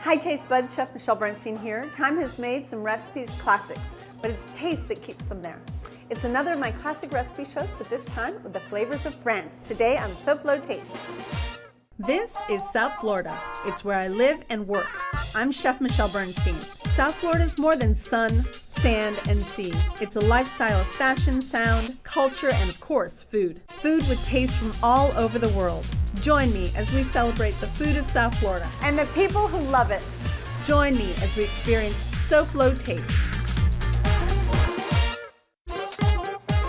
Hi Taste Buds, Chef Micelle Bernstein here. Time has made some recipes classics, but it's taste that keeps them there. It's another of my classic recipe shows, but this time with the flavors of France. Today on SoFlo Taste. This is South Florida. It's where I live and work. I'm Chef Micelle Bernstein. South Florida is more than sun, sand, and sea. It's a lifestyle of fashion, sound, culture, and of course, food. Food with taste from all over the world. Join me as we celebrate the food of South Florida. And the people who love it. Join me as we experience SoFlo Taste.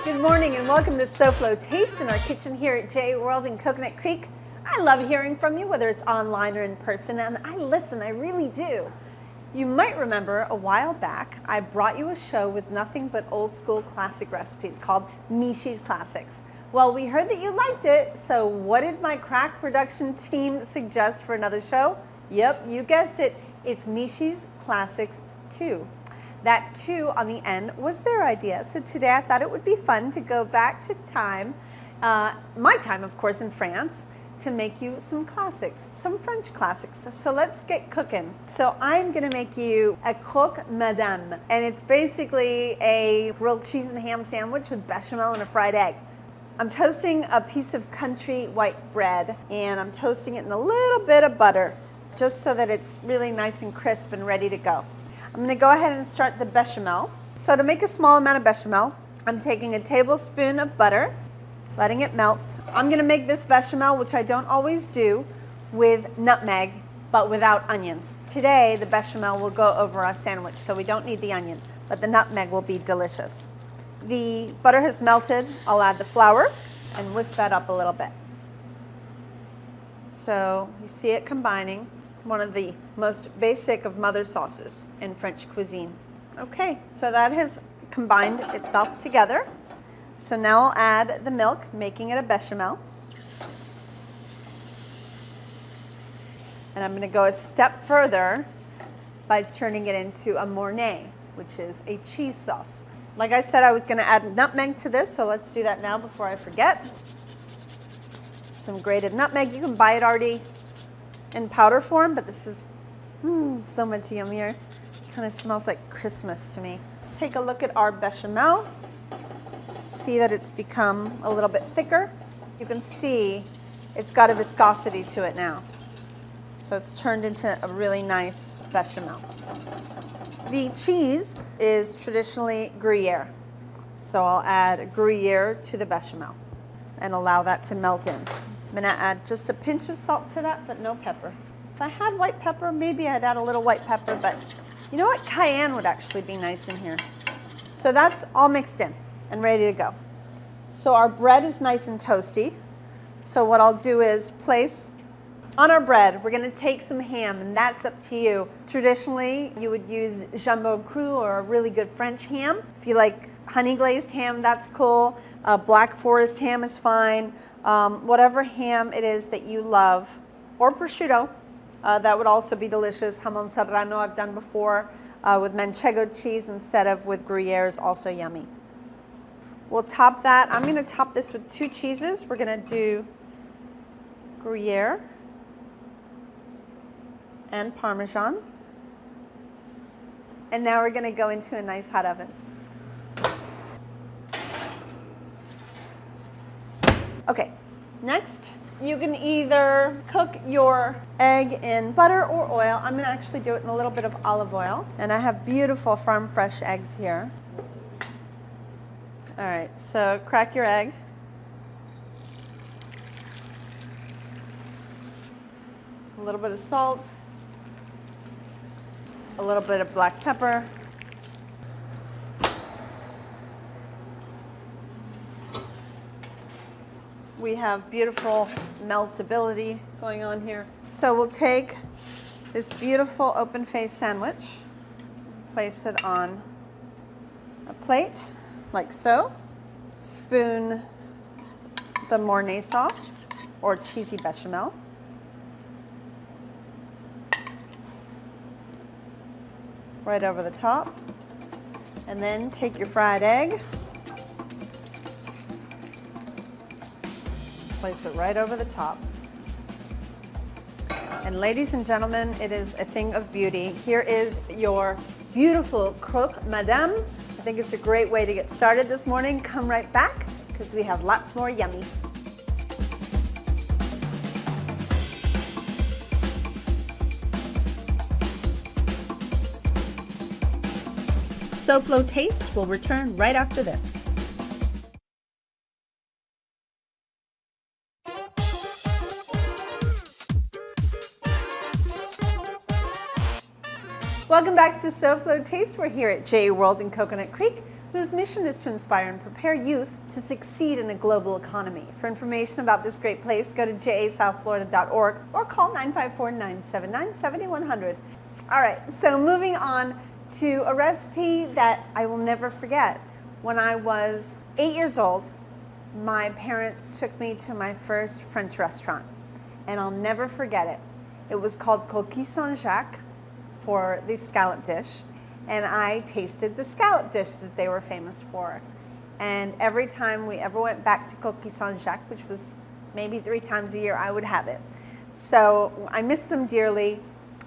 Good morning and welcome to SoFlo Taste in our kitchen here at J World in Coconut Creek. I love hearing from you, whether it's online or in person, and I listen, I really do. You might remember a while back, I brought you a show with nothing but old school classic recipes called Michy's Classics. Well, we heard that you liked it, so what did my crack production team suggest for another show? Yep, you guessed it, it's Michy's Classics 2. That 2 on the end was their idea, so today I thought it would be fun to go back to time, my time of course in France, to make you some classics, some French classics. So let's get cooking. So I'm gonna make you a croque madame, and it's basically a grilled cheese and ham sandwich with bechamel and a fried egg. I'm toasting a piece of country white bread, and I'm toasting it in a little bit of butter, just so that it's really nice and crisp and ready to go. I'm gonna go ahead and start the bechamel. So to make a small amount of bechamel, I'm taking a tablespoon of butter, letting it melt. I'm gonna make this bechamel, which I don't always do, with nutmeg, but without onions. Today, the bechamel will go over our sandwich, so we don't need the onion, but the nutmeg will be delicious. The butter has melted. I'll add the flour and whisk that up a little bit. So you see it combining, one of the most basic of mother sauces in French cuisine. Okay, so that has combined itself together. So now I'll add the milk, making it a bechamel. And I'm gonna go a step further by turning it into a mornay, which is a cheese sauce. Like I said, I was gonna add nutmeg to this, so let's do that now before I forget. Some grated nutmeg. You can buy it already in powder form, but this is so much yummier. It kind of smells like Christmas to me. Let's take a look at our bechamel. See that it's become a little bit thicker. You can see it's got a viscosity to it now. So it's turned into a really nice bechamel. The cheese is traditionally Gruyere. So I'll add Gruyere to the bechamel and allow that to melt in. I'm gonna add just a pinch of salt to that, but no pepper. If I had white pepper, maybe I'd add a little white pepper, but you know what? Cayenne would actually be nice in here. So that's all mixed in and ready to go. So our bread is nice and toasty. So what I'll do is place on our bread, we're gonna take some ham, and that's up to you. Traditionally, you would use jambon cru or a really good French ham. If you like honey glazed ham, that's cool. Black Forest ham is fine. Whatever ham it is that you love, or prosciutto, that would also be delicious. Jamon serrano I've done before with manchego cheese instead of with Gruyere is also yummy. We'll top that. I'm gonna top this with 2 cheeses. We're gonna do Gruyere and Parmesan. And now we're gonna go into a nice hot oven. Okay, next, you can either cook your egg in butter or oil. I'm gonna actually do it in a little bit of olive oil. And I have beautiful farm fresh eggs here. All right, so crack your egg. A little bit of salt. A little bit of black pepper. We have beautiful meltability going on here. So we'll take this beautiful open-faced sandwich, place it on a plate, like so. Spoon the Mornay sauce, or cheesy bechamel. Right over the top. And then take your fried egg, place it right over the top. And And ladies and gentlemen, it is a thing of beauty. Here is your beautiful croque madame. I think it's a great way to get started this morning. Come right back because we have lots more yummy. SoFlo Taste will return right after this. Welcome back to SoFlo Taste. We're here at JA World in Coconut Creek, whose mission is to inspire and prepare youth to succeed in a global economy. For information about this great place, go to jasouthflorida.org or call 954-979-7100. All right, so moving on to a recipe that I will never forget. When I was 8 years old, my parents took me to my first French restaurant, and I'll never forget it. It was called Coquille Saint-Jacques for the scallop dish, and I tasted the scallop dish that they were famous for. And every time we ever went back to Coquille Saint-Jacques, which was maybe 3 times a year, I would have it. So I miss them dearly,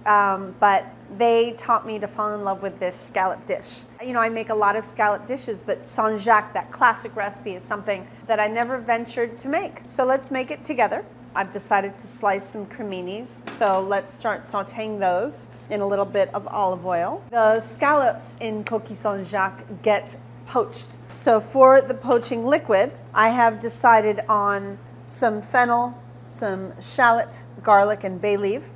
but they taught me to fall in love with this scallop dish. You know, I make a lot of scallop dishes, but Saint-Jacques, that classic recipe, is something that I never ventured to make. So let's make it together. I've decided to slice some creminis, so let's start sauteing those in a little bit of olive oil. The scallops in Coquille Saint-Jacques get poached. So for the poaching liquid, I have decided on some fennel, some shallot, garlic, and bay leaf,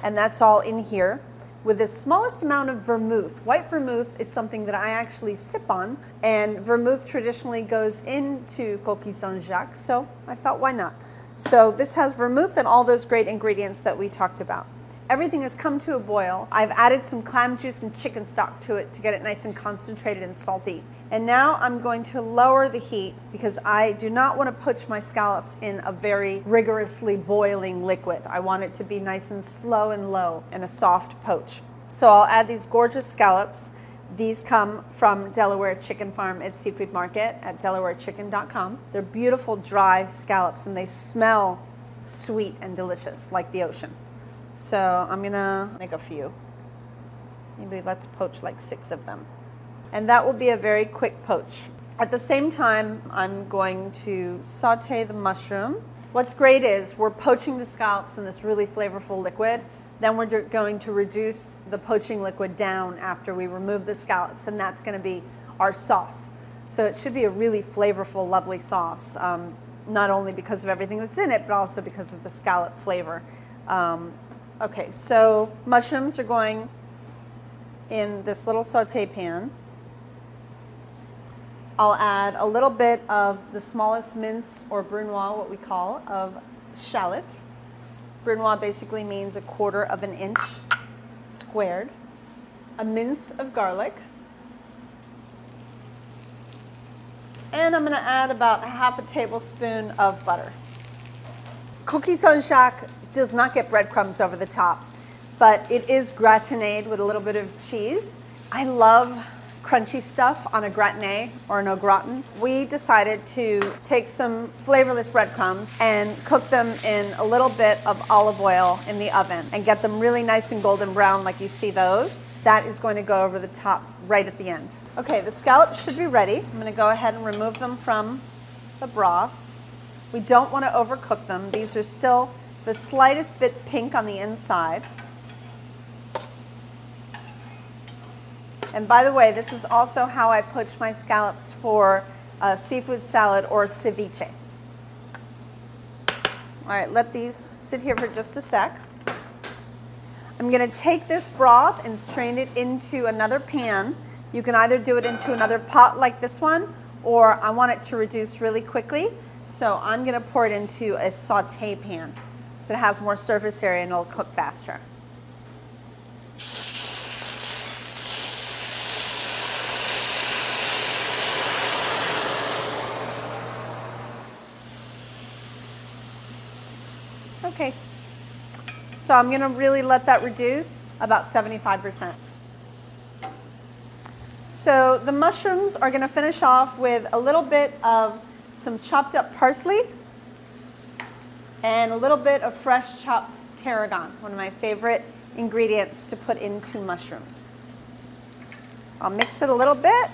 and that's all in here, with the smallest amount of vermouth. White vermouth is something that I actually sip on, and vermouth traditionally goes into Coquille Saint-Jacques, so I thought, why not? So this has vermouth and all those great ingredients that we talked about. Everything has come to a boil. I've added some clam juice and chicken stock to it to get it nice and concentrated and salty. And now I'm going to lower the heat because I do not want to poach my scallops in a very rigorously boiling liquid. I want it to be nice and slow and low and a soft poach. So I'll add these gorgeous scallops. These come from Delaware Chicken Farm at Seafood Market at delawarechicken.com. They're beautiful dry scallops and they smell sweet and delicious like the ocean. So I'm gonna make a few. Maybe let's poach like 6 of them. And that will be a very quick poach. At the same time, I'm going to saute the mushroom. What's great is we're poaching the scallops in this really flavorful liquid. Then we're going to reduce the poaching liquid down after we remove the scallops, and that's gonna be our sauce. So it should be a really flavorful, lovely sauce, not only because of everything that's in it, but also because of the scallop flavor. Okay, so mushrooms are going in this little saute pan. I'll add a little bit of the smallest mince, or brunoise, what we call, of shallot. Brunoise basically means 1/4 inch squared. A mince of garlic. And I'm going to add about 1/2 tablespoon of butter. Coquille Saint-Jacques does not get breadcrumbs over the top, but it is gratinade with a little bit of cheese. I love crunchy stuff on a gratiné or an au gratin. We decided to take some flavorless breadcrumbs and cook them in a little bit of olive oil in the oven and get them really nice and golden brown like you see those. That is going to go over the top right at the end. Okay, the scallops should be ready. I'm going to go ahead and remove them from the broth. We don't want to overcook them. These are still the slightest bit pink on the inside. And by the way, this is also how I poach my scallops for a seafood salad or ceviche. All right, let these sit here for just a sec. I'm going to take this broth and strain it into another pan. You can either do it into another pot like this one, or I want it to reduce really quickly, so I'm going to pour it into a saute pan so it has more surface area and it'll cook faster. Okay, so I'm going to really let that reduce about 75%. So the mushrooms are going to finish off with a little bit of some chopped up parsley and a little bit of fresh chopped tarragon, one of my favorite ingredients to put into mushrooms. I'll mix it a little bit.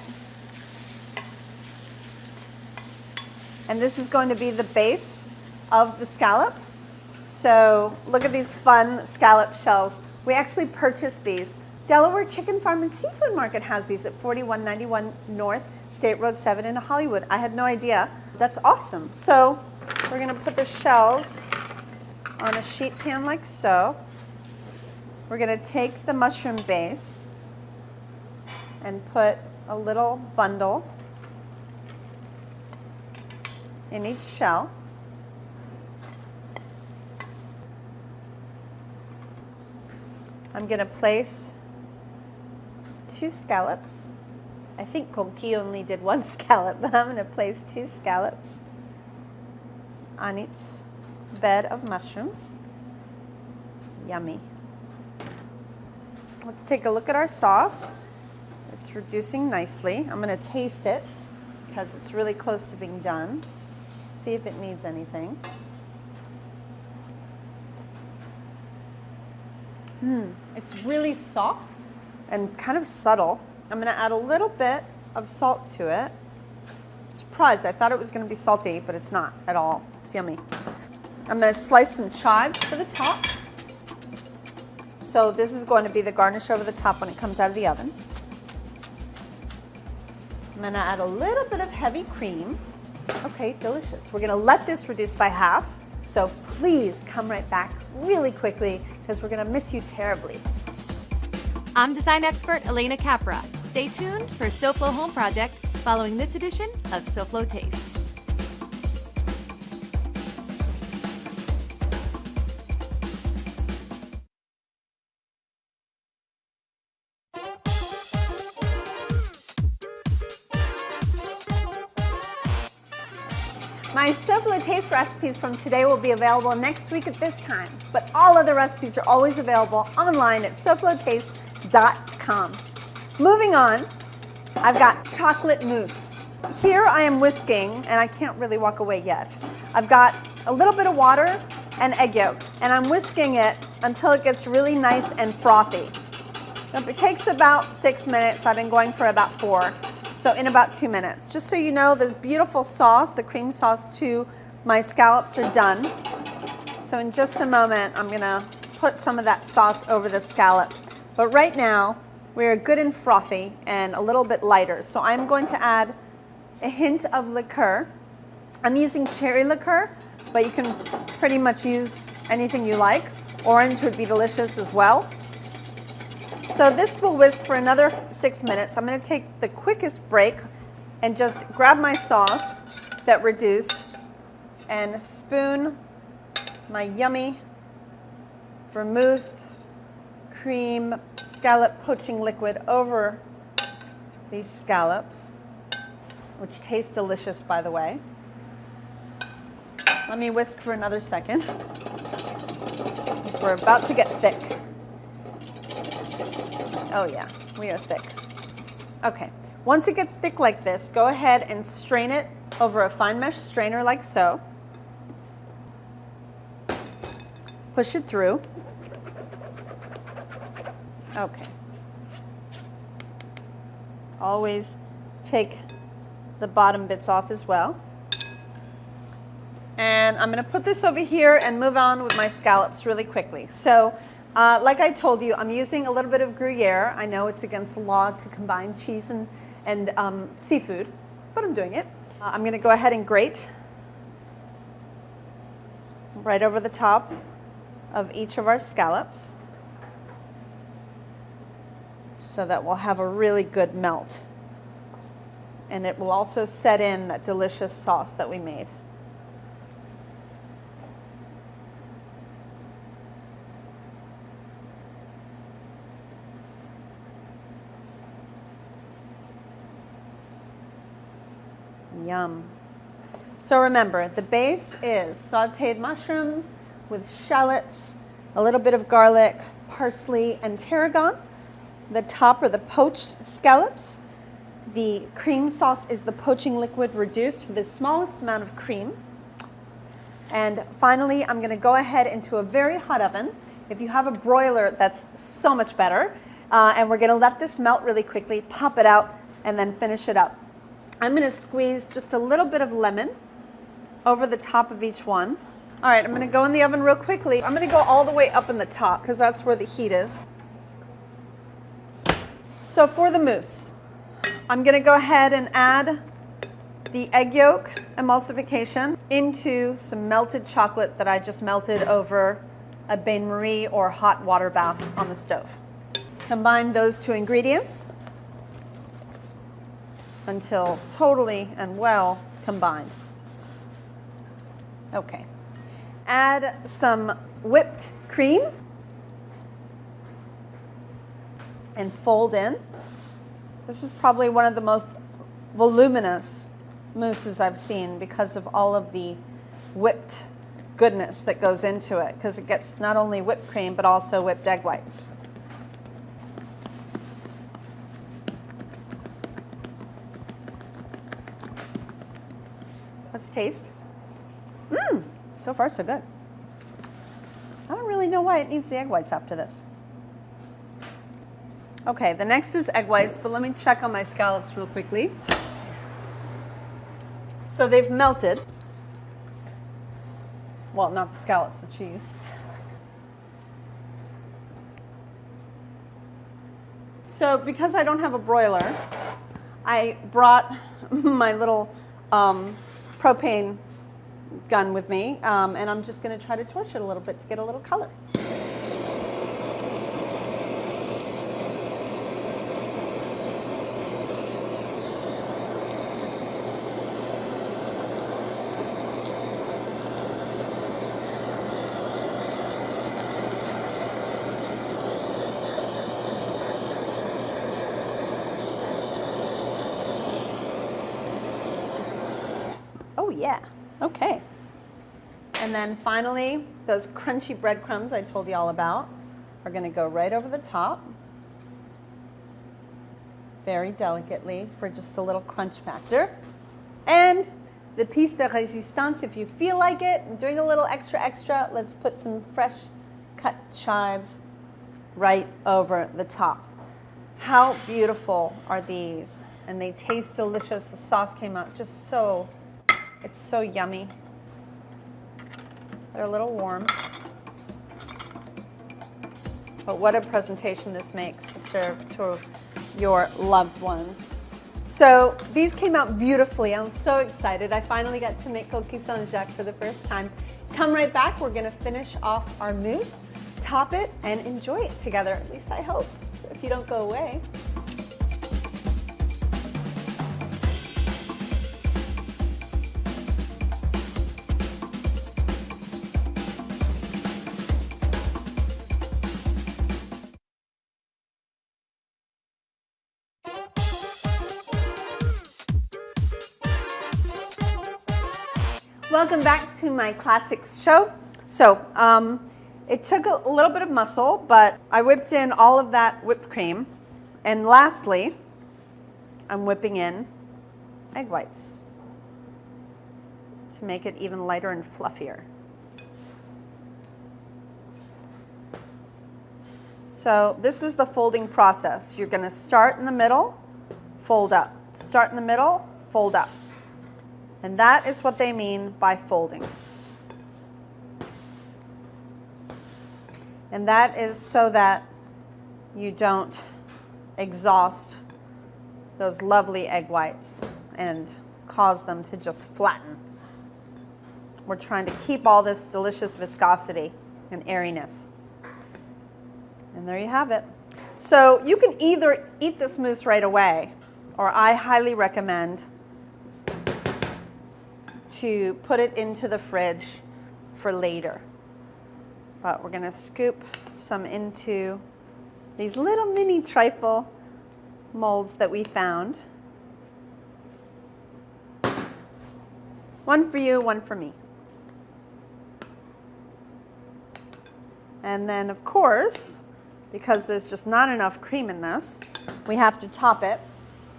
And this is going to be the base of the scallop. So look at these fun scallop shells. We actually purchased these. Delaware Chicken Farm and Seafood Market has these at 4191 North State Road 7 in Hollywood. I had no idea. That's awesome. So we're going to put the shells on a sheet pan like so. We're going to take the mushroom base and put a little bundle in each shell. I'm going to place 2 scallops. I think Conky only did 1 scallop, but I'm going to place 2 scallops on each bed of mushrooms. Yummy. Let's take a look at our sauce. It's reducing nicely. I'm going to taste it because it's really close to being done. See if it needs anything. It's really soft and kind of subtle. I'm going to add a little bit of salt to it. I'm surprised. I thought it was going to be salty, but it's not at all. It's yummy. I'm going to slice some chives for the top. So this is going to be the garnish over the top when it comes out of the oven. I'm going to add a little bit of heavy cream. Okay, delicious. We're going to let this reduce by half. So please come right back really quickly because we're going to miss you terribly. I'm design expert Elena Capra. Stay tuned for SoFlo Home Project following this edition of SoFlo Taste. My SoFlo Taste recipes from today will be available next week at this time, but all other recipes are always available online at SoFloTaste.com. Moving on, I've got chocolate mousse. Here I am whisking, and I can't really walk away yet. I've got a little bit of water and egg yolks, and I'm whisking it until it gets really nice and frothy. It takes about 6 minutes. I've been going for about 4. So in about 2 minutes. Just so you know, the beautiful sauce, the cream sauce to my scallops are done. So in just a moment, I'm gonna put some of that sauce over the scallop. But right now, we're good and frothy and a little bit lighter. So I'm going to add a hint of liqueur. I'm using cherry liqueur, but you can pretty much use anything you like. Orange would be delicious as well. So this will whisk for another 6 minutes. I'm going to take the quickest break and just grab my sauce that reduced and spoon my yummy vermouth cream scallop poaching liquid over these scallops, which taste delicious, by the way. Let me whisk for another second, because we're about to get thick. Oh yeah, we are thick. Okay, once it gets thick like this, go ahead and strain it over a fine mesh strainer like so. Push it through. Okay. Always take the bottom bits off as well. And I'm going to put this over here and move on with my scallops really quickly. So, like I told you, I'm using a little bit of Gruyere. I know it's against the law to combine cheese and seafood, but I'm doing it. I'm going to go ahead and grate right over the top of each of our scallops so that we'll have a really good melt. And it will also set in that delicious sauce that we made. Yum. So remember, the base is sauteed mushrooms with shallots, a little bit of garlic, parsley, and tarragon. The top are the poached scallops. The cream sauce is the poaching liquid reduced with the smallest amount of cream. And finally, I'm going to go ahead into a very hot oven. If you have a broiler, that's so much better. And we're going to let this melt really quickly, pop it out, and then finish it up. I'm going to squeeze just a little bit of lemon over the top of each one. All right, I'm going to go in the oven real quickly. I'm going to go all the way up in the top because that's where the heat is. So for the mousse, I'm going to go ahead and add the egg yolk emulsification into some melted chocolate that I just melted over a bain-marie or hot water bath on the stove. Combine those two ingredients until totally and well combined. Okay. Add some whipped cream and fold in. This is probably one of the most voluminous mousses I've seen because of all of the whipped goodness that goes into it, because it gets not only whipped cream but also whipped egg whites. Let's taste. So far so good. I don't really know why it needs the egg whites after this. Okay, the next is egg whites, but let me check on my scallops real quickly. So they've melted. Well, not the scallops, the cheese. So because I don't have a broiler, I brought my little propane gun with me, and I'm just going to try to torch it a little bit to get a little color. Oh yeah, okay. And then finally, those crunchy breadcrumbs I told you all about are going to go right over the top, very delicately for just a little crunch factor. And the piece de résistance, if you feel like it, doing a little extra, let's put some fresh cut chives right over the top. How beautiful are these? And they taste delicious. The sauce came out just so, it's so yummy. They're a little warm. But what a presentation this makes to serve to your loved ones. So these came out beautifully. I'm so excited. I finally got to make coquille Saint-Jacques for the first time. Come right back. We're going to finish off our mousse, top it, and enjoy it together. At least I hope, if you don't go away. Welcome back to my classics show. So it took a little bit of muscle, but I whipped in all of that whipped cream. And lastly, I'm whipping in egg whites to make it even lighter and fluffier. So this is the folding process. You're going to start in the middle, fold up. Start in the middle, fold up. And that is what they mean by folding. And that is so that you don't exhaust those lovely egg whites and cause them to just flatten. We're trying to keep all this delicious viscosity and airiness. And there you have it. So you can either eat this mousse right away, or I highly recommend to put it into the fridge for later. But we're going to scoop some into these little mini trifle molds that we found. One for you, one for me. And then, of course, because there's just not enough cream in this, we have to top it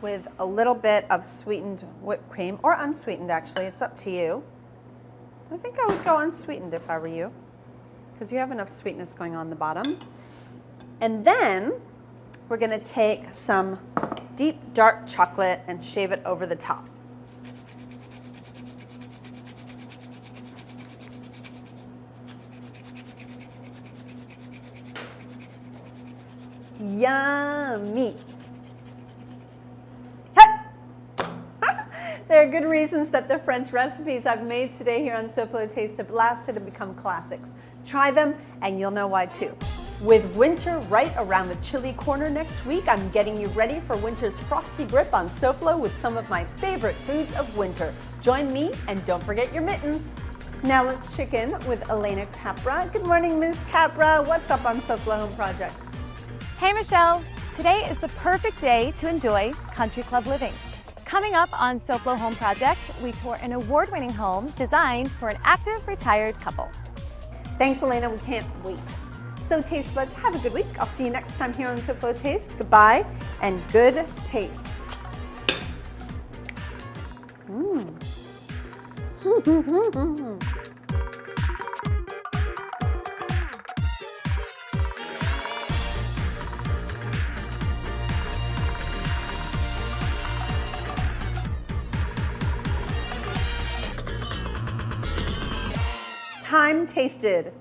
with a little bit of sweetened whipped cream, or unsweetened actually, it's up to you. I think I would go unsweetened if I were you, because you have enough sweetness going on the bottom. And then we're going to take some deep dark chocolate and shave it over the top. Yummy. There are good reasons that the French recipes I've made today here on SoFlo Taste have lasted and become classics. Try them and you'll know why too. With winter right around the chilly corner next week, I'm getting you ready for winter's frosty grip on SoFlo with some of my favorite foods of winter. Join me and don't forget your mittens. Now let's check in with Elena Capra. Good morning, Ms. Capra. What's up on SoFlo Home Project? Hey Michelle, today is the perfect day to enjoy country club living. Coming up on SoFlo Home Project, we tour an award-winning home designed for an active retired couple. Thanks, Elena. We can't wait. So taste buds, have a good week. I'll see you next time here on SoFlo Taste. Goodbye and good taste. Time tasted.